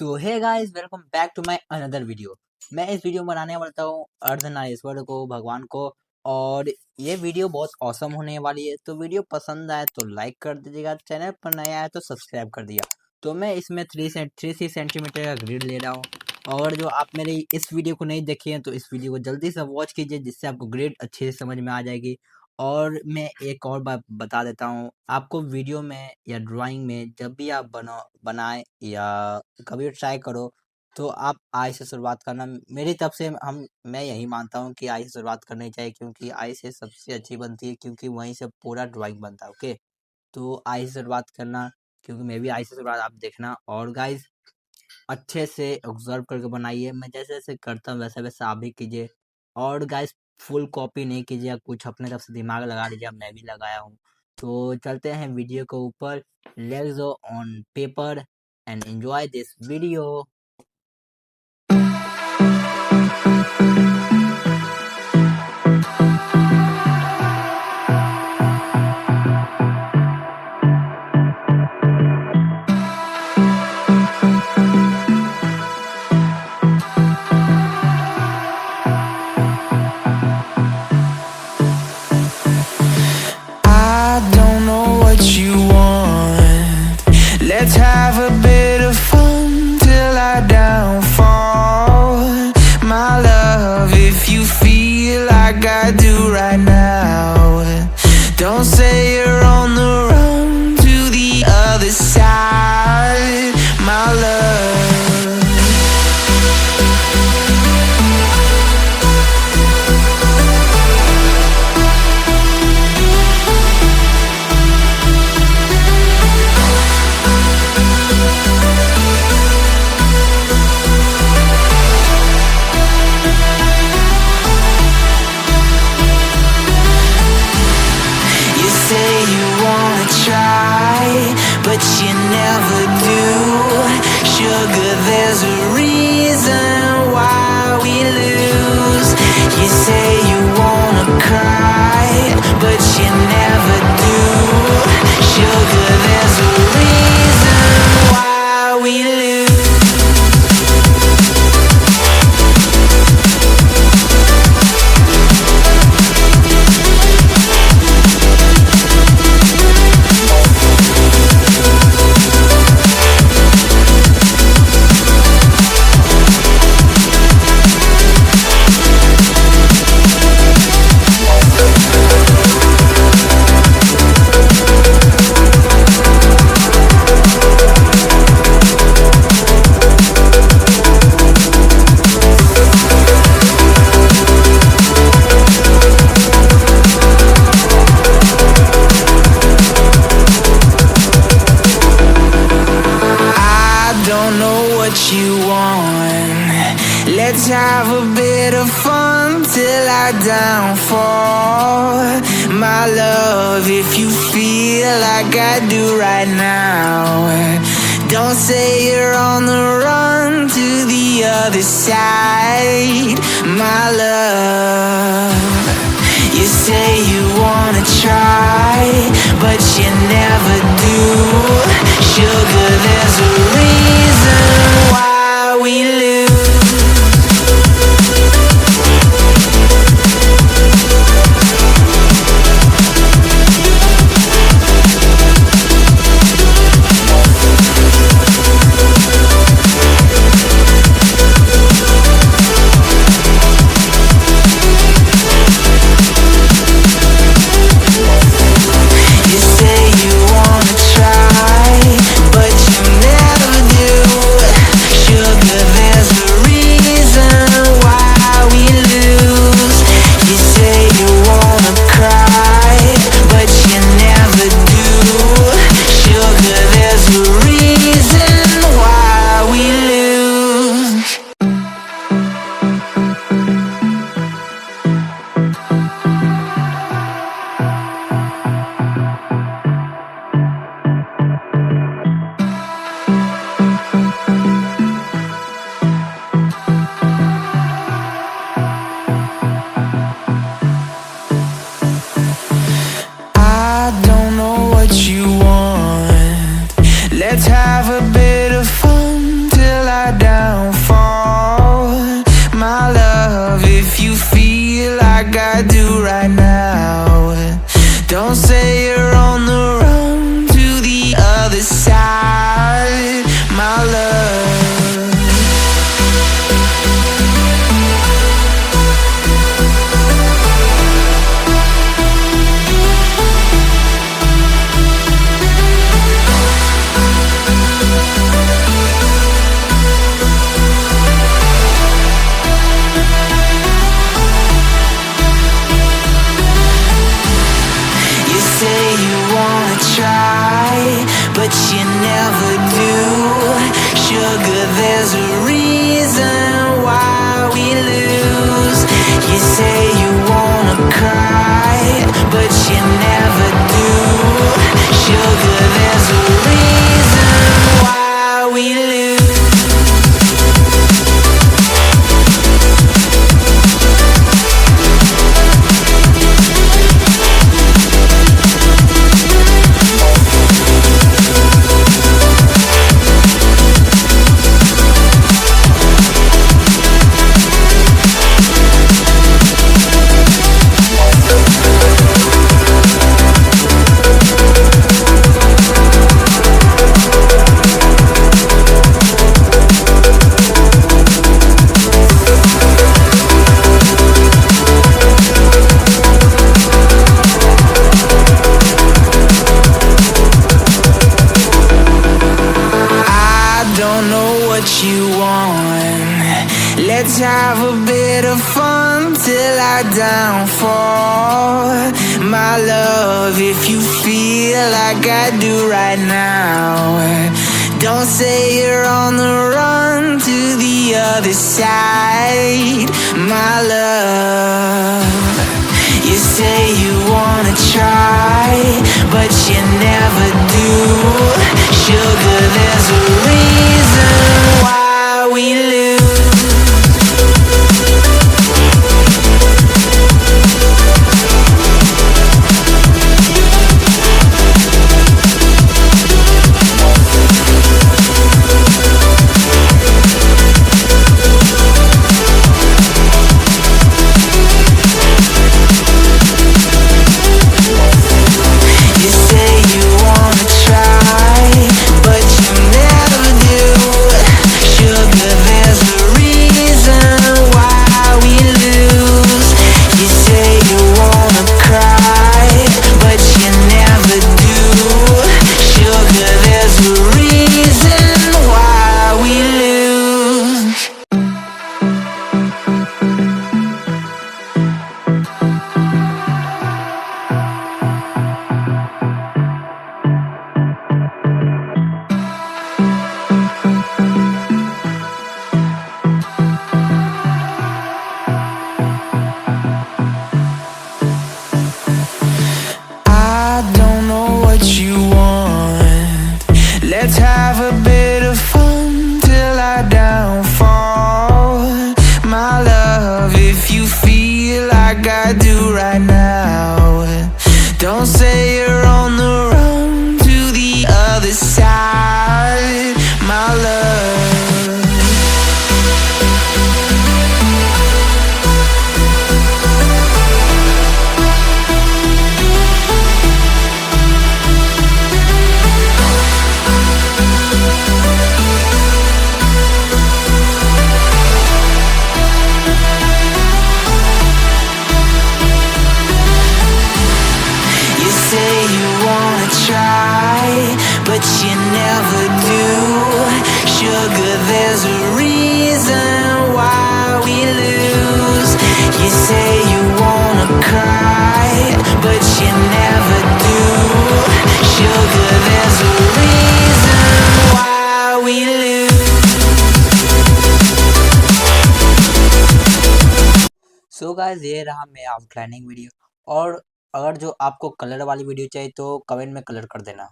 So hey guys, welcome back to my another video. मैं इस video में बनाने वाला हूँ अर्धनारीश्वर को, भगवान को। और ये वीडियो बहुत औसम होने वाली है। तो वीडियो पसंद आए तो लाइक कर दीजिएगा, चैनल पर नया आया तो सब्सक्राइब कर दिया। तो मैं इसमें 3 सेंटीमीटर का ग्रिड ले रहा हूँ। और जो आप मेरी इस वीडियो को नहीं देखे हैं तो इस वीडियो को जल्दी से वॉच कीजिए, जिससे आपको ग्रिड अच्छे से समझ में आ जाएगी। और मैं एक और बात बता देता हूँ आपको, वीडियो में या ड्राइंग में जब भी आप बनाए या कभी ट्राई करो तो आप आई से शुरुआत करना। मेरी तरफ से मैं यही मानता हूँ कि आई से शुरुआत करनी चाहिए, क्योंकि आई से सबसे अच्छी बनती है, क्योंकि वहीं से पूरा ड्राइंग बनता है। ओके, तो आई से शुरुआत करना, क्योंकि मैं भी आई से शुरुआत आप देखना। और गाइज अच्छे से ऑब्जर्व करके बनाइए, मैं जैसे जैसे करता हूँ वैसे वैसे आप भी कीजिए। और गाइस फुल कॉपी नहीं कीजिए, कुछ अपने तरफ से दिमाग लगा लीजिए, मैं भी लगाया हूँ। तो चलते हैं वीडियो के ऊपर। Let's go on paper and enjoy this video. Let's have a bit of fun till I downfall. My love, if you feel like I do right now, don't say you're on the run to the other side, my love. But you never do. Sugar, there's a reason why we lose. You say you wanna cry, but you never do. Sugar, there's a reason why we lose. You want. Let's have a bit of fun till I downfall, my love, if you feel like I do right now. Don't say you're on the run to the other side, my love. You say you wanna try, but you never do. Sugar, there's a reason why we lose. You say you wanna try, but you never do. what you want. Let's have a bit of fun till I downfall. My love, if you feel like I do right now, don't say you're on the run to the other side. My love, you say you wanna try, but you never do. Sugar, there's a reason why we lose. Let's have a bit of fun till I downfall. My love, if you feel like I do right now, don't say you're on the run to the other side. My love, but you never do. Sugar, there's a reason why we lose. You say you wanna cry, but you never do. Sugar, there's a reason why we lose. So guys, ये रहा मेरा outlining video. और अगर जो आपको colour वाली video चाहिए तो कमेंट में कलर कर देना।